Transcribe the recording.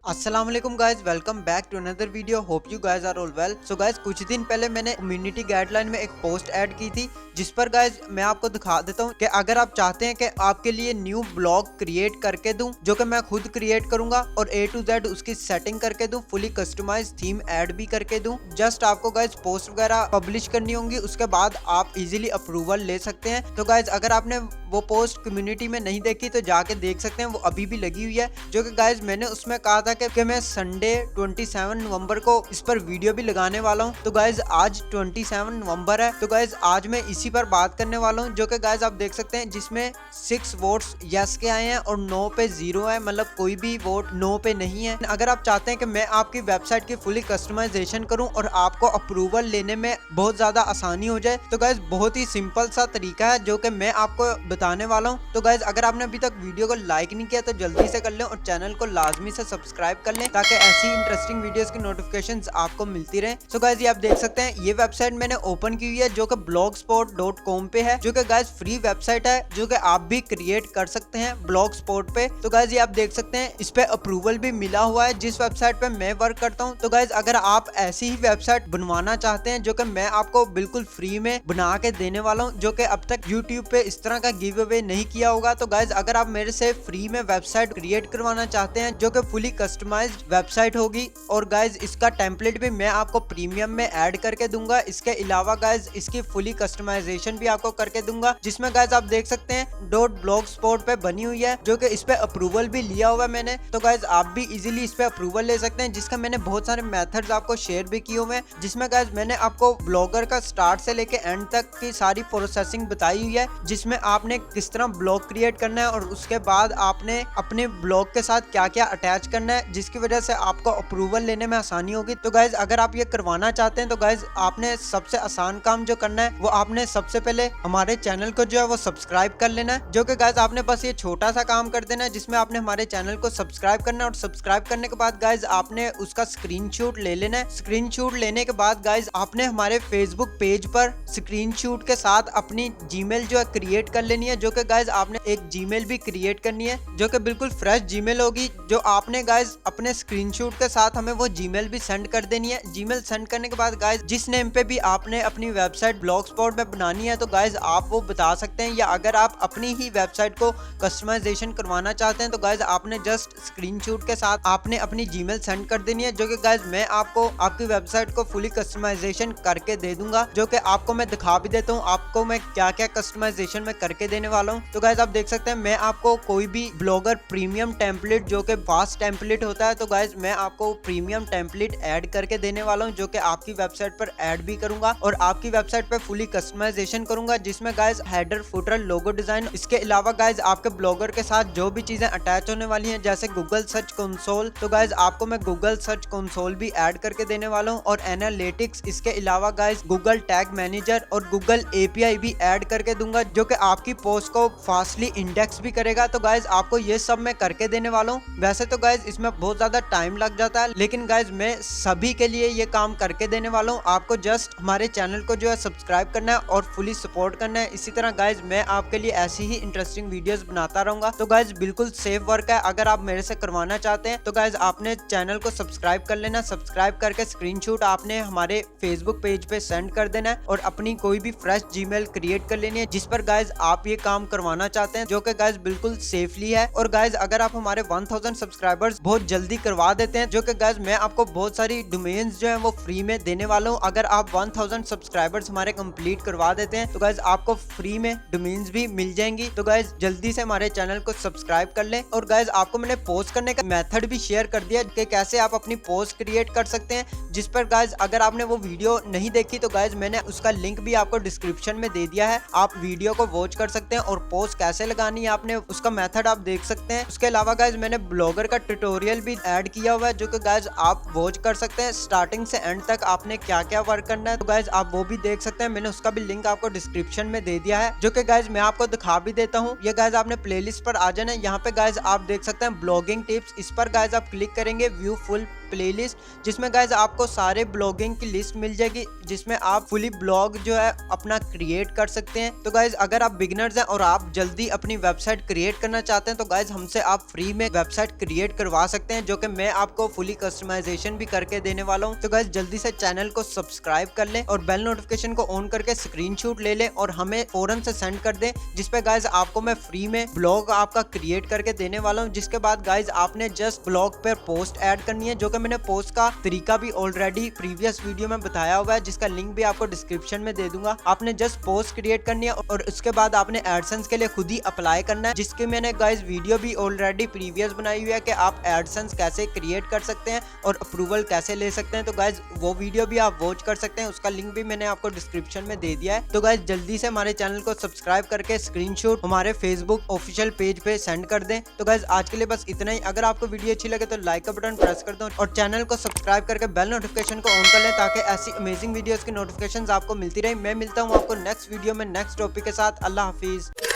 अस्सलाम वालेकुम guys, welcome back to another video. Hope you guys are all well. So guys कुछ दिन पहले मैंने कम्युनिटी गाइडलाइन में एक पोस्ट ऐड की थी जिस पर गाइज मैं आपको दिखा देता हूँ कि अगर आप चाहते हैं कि आपके लिए न्यू ब्लॉग क्रिएट करके दूं जो कि मैं खुद क्रिएट करूंगा और A to Z उसकी सेटिंग करके दूं, फुली कस्टमाइज थीम ऐड भी करके दूं। जस्ट आपको गाइज पोस्ट वगैरह पब्लिश करनी होंगी, उसके बाद आप इजीली अप्रूवल ले सकते हैं। तो गाइज अगर आपने वो पोस्ट कम्युनिटी में नहीं देखी तो जाके देख सकते हैं, वो अभी भी लगी हुई है। जो कि गाइज मैंने उसमें कहा था कि मैं संडे 27 नवंबर को इस पर वीडियो भी लगाने वाला हूं। तो गाइज आज 27 नवंबर है, तो गाइज आज मैं इसी पर बात करने वाला हूं। जो कि गाइज आप देख सकते हैं जिसमें 6 वोट्स यस के आए हैं और नो पे 0 है, मतलब कोई भी वोट नो पे नहीं है। अगर आप चाहते हैं कि मैं आपकी वेबसाइट की फुली कस्टमाइजेशन करूं और आपको अप्रूवल लेने में बहुत ज्यादा आसानी हो जाए, तो गाइज बहुत ही सिंपल सा तरीका है जो कि मैं आपको बताने वाला हूं। तो गाइज अगर आपने अभी तक वीडियो को लाइक नहीं किया तो जल्दी से कर लें और चैनल को लाजमी से सब्सक्राइब कर लें ताकि ऐसी इंटरेस्टिंग वीडियोस की नोटिफिकेशंस आपको मिलती रहे। सो गाइज ये आप देख सकते हैं, ये वेबसाइट मैंने ओपन की हुई है जो कि blogspot.com पे है, जो कि गाइज फ्री वेबसाइट है जो कि आप भी क्रिएट कर सकते हैं blogspot पे। तो गाइज ये आप देख सकते हैं, इस पे अप्रूवल भी मिला हुआ है जिस वेबसाइट पे मैं वर्क करता हूँ। तो गाइज अगर आप ऐसी ही वेबसाइट बनवाना चाहते हैं जो कि मैं आपको बिल्कुल फ्री में बना के देने वाला हूँ, जो कि अब तक यूट्यूब पे इस तरह का गिव अवे नहीं किया होगा। तो गाइज अगर आप मेरे से फ्री में वेबसाइट क्रिएट करवाना चाहते हैं जो कि फुली कस्टमाइज्ड वेबसाइट होगी, और गाइज इसका टेम्पलेट भी मैं आपको प्रीमियम में ऐड करके दूंगा। इसके अलावा गाइज इसकी फुली कस्टमाइजेशन भी आपको करके दूंगा, जिसमें गाइज आप देख सकते हैं .blogspot पे बनी हुई है जो कि इस पे अप्रूवल भी लिया हुआ है मैंने। तो गाइज आप भी इजीली इस पे अप्रूवल ले सकते हैं, जिसका मैंने बहुत सारे मेथड्स आपको शेयर भी किए हुए हैं, जिसमें गाइज मैंने आपको ब्लॉगर का स्टार्ट से लेके एंड तक की सारी प्रोसेसिंग बताई हुई है, जिसमें आपने किस तरह ब्लॉग क्रिएट करना है और उसके बाद आपने अपने ब्लॉग के साथ क्या क्या अटैच करना है, जिसकी वजह से आपको अप्रूवल लेने में आसानी होगी। तो गाइज अगर आप ये करवाना चाहते हैं तो गाइज आपने सबसे आसान काम जो करना है वो आपने सबसे पहले हमारे चैनल को जो है वो सब्सक्राइब कर लेना है। जो कि गाइज आपने बस ये छोटा सा काम कर देना है, जिसमें आपने हमारे चैनल को सब्सक्राइब करना है और सब्सक्राइब करने के बाद गाइज आपने उसका स्क्रीनशॉट ले लेना है। स्क्रीनशॉट लेने के बाद गाइज आपने हमारे फेसबुक पेज पर स्क्रीनशॉट के साथ अपनी जीमेल जो है क्रिएट कर लेनी है। जो कि गाइज आपने एक जीमेल भी क्रिएट करनी है जो कि बिल्कुल फ्रेश जीमेल होगी, जो आपने गाइज अपने स्क्रीनशॉट के साथ हमें वो जीमेल भी सेंड कर देनी है। जीमेल सेंड करने के बाद गाइज जिस नेम पे भी आपने अपनी वेबसाइट ब्लॉगस्पॉट में बनानी है तो गाइज आप वो बता सकते हैं, या अगर आप अपनी ही वेबसाइट को कस्टमाइजेशन करवाना चाहते हैं तो गाइज आपने जस्ट स्क्रीनशॉट के साथ आपने अपनी जीमेल सेंड कर देनी है। जो कि गाइज मैं आपको आपकी वेबसाइट को फुली कस्टमाइजेशन करके दे दूंगा, जो कि आपको मैं दिखा भी देता हूँ आपको मैं क्या क्या कस्टमाइजेशन में करके देने वाला हूँ। तो गाइज आप देख सकते हैं, मैं आपको कोई भी ब्लॉगर प्रीमियम टेम्पलेट जो कि फास्ट टेम्पलेट होता है, तो गाइज मैं आपको प्रीमियम टेम्पलेट ऐड करके देने वाला हूं, जो कि आपकी वेबसाइट पर ऐड भी करूंगा और आपकी वेबसाइट पर फुली कस्टमाइजेशन करूंगा, जिसमें guys header, footer, logo design, इसके अलावा गाइज आपके ब्लॉगर के साथ जो भी चीजें अटैच होने वाली हैं जैसे गूगल सर्च कंसोल, तो गाइज आपको मैं गूगल सर्च कंसोल भी ऐड करके देने वाला हूं और एनालिटिक्स, इसके अलावा गाइज गूगल टैग मैनेजर और गूगल एपीआई भी ऐड करके दूंगा, जो कि आपकी पोस्ट को फास्टली इंडेक्स भी करेगा। तो गाइज आपको ये सब मैं करके देने वाला हूँ। वैसे तो गाइज इसमें बहुत ज्यादा टाइम लग जाता है, लेकिन गाइज मैं सभी के लिए ये काम करके देने वाला हूँ। आपको जस्ट हमारे चैनल को जो है सब्सक्राइब करना है और फुली सपोर्ट करना है। इसी तरह गाइज मैं आपके लिए ऐसी ही इंटरेस्टिंग वीडियोस बनाता रहूंगा। तो गाइज बिल्कुल सेफ वर्क है, अगर आप मेरे से करवाना चाहते हैं तो गाइज आपने चैनल को सब्सक्राइब कर लेना। सब्सक्राइब करके स्क्रीनशॉट आपने हमारे फेसबुक पेज पे सेंड कर देना है और अपनी कोई भी फ्रेश जीमेल क्रिएट कर लेनी है जिस पर गाइज आप ये काम करवाना चाहते हैं, जो कि गाइज बिल्कुल सेफली है। और गाइज अगर आप हमारे 1000 सब्सक्राइबर्स बहुत जल्दी करवा देते हैं, जो कि गाइज मैं आपको बहुत सारी डोमेन्स जो है वो फ्री में देने वाला हूँ। अगर आप 1000 सब्सक्राइबर्स हमारे कंप्लीट करवा देते हैं तो गाइज आपको फ्री में डोमेन्स भी मिल जाएंगी। तो गाइज जल्दी से हमारे चैनल को सब्सक्राइब कर लें। और गाइज आपको मैंने पोस्ट करने का मेथड भी शेयर कर दिया कि कैसे आप अपनी पोस्ट क्रिएट कर सकते हैं, जिस पर गाइज अगर आपने वो वीडियो नहीं देखी तो गाइज मैंने उसका लिंक भी आपको डिस्क्रिप्शन में दे दिया है, आप वीडियो को वॉच कर सकते हैं और पोस्ट कैसे लगानी है आपने उसका मेथड आप देख सकते हैं। उसके अलावा गाइज मैंने ब्लॉगर का ट्यूटोरियल भी ऐड किया हुआ है, जो कि गाइज आप वॉच कर सकते हैं स्टार्टिंग से एंड तक आपने क्या क्या वर्क करना है। तो गाइज आप वो भी देख सकते हैं, मैंने उसका भी लिंक आपको डिस्क्रिप्शन में दे दिया है, जो कि गाइज मैं आपको दिखा भी देता हूँ। ये गाइज आपने प्लेलिस्ट पर आ जाना है, यहाँ पे गाइज आप देख सकते हैं ब्लॉगिंग टिप्स, इस पर गाइज आप क्लिक करेंगे, व्यू फुल प्लेलिस्ट, जिसमें गाइज आपको सारे ब्लॉगिंग की लिस्ट मिल जाएगी, जिसमें आप फुली ब्लॉग जो है अपना क्रिएट कर सकते हैं। तो गाइज अगर आप बिगिनर्स हैं और आप जल्दी अपनी वेबसाइट क्रिएट करना चाहते हैं तो गाइज हमसे आप फ्री में वेबसाइट क्रिएट करवा सकते हैं, जो कि मैं आपको फुली कस्टमाइजेशन भी करके देने वाला हूँ। तो गाइज जल्दी से चैनल को सब्सक्राइब कर लें और बेल नोटिफिकेशन को ऑन करके स्क्रीनशॉट ले लें और हमें फौरन से सेंड कर दें, जिसपे गाइज आपको मैं फ्री में ब्लॉग आपका क्रिएट करके देने वाला हूँ। जिसके बाद गाइज आपने जस्ट ब्लॉग पर पोस्ट ऐड करनी है, जो कि मैंने पोस्ट का तरीका भी ऑलरेडी प्रीवियस वीडियो में बताया हुआ है, जिसका लिंक भी आपको डिस्क्रिप्शन में दे दूंगा। आपने जस्ट पोस्ट क्रिएट करनी है और उसके बाद आपने एडसेंस के लिए खुद ही अप्लाई करना है, जिसके मैंने गाइज वीडियो भी ऑलरेडी प्रीवियस बनाई हुई है कि आप एडसेंस कैसे क्रिएट कर सकते हैं और अप्रूवल कैसे ले सकते हैं। तो गाइज वो वीडियो भी आप वॉच कर सकते हैं, उसका लिंक भी मैंने आपको डिस्क्रिप्शन में दे दिया है। तो गाइज जल्दी से हमारे चैनल को सब्सक्राइब करके स्क्रीनशॉट हमारे फेसबुक ऑफिशियल पेज पे सेंड कर दें। तो गाइज आज के लिए बस इतना ही। अगर आपको वीडियो अच्छी लगे तो लाइक का बटन प्रेस कर दो और चैनल को सब्सक्राइब करके बेल नोटिफिकेशन को ऑन कर लें, ताकि ऐसी अमेजिंग वीडियोस की नोटिफिकेशंस आपको मिलती रहे। मैं मिलता हूँ आपको नेक्स्ट वीडियो में नेक्स्ट टॉपिक के साथ। अल्लाह हाफिज।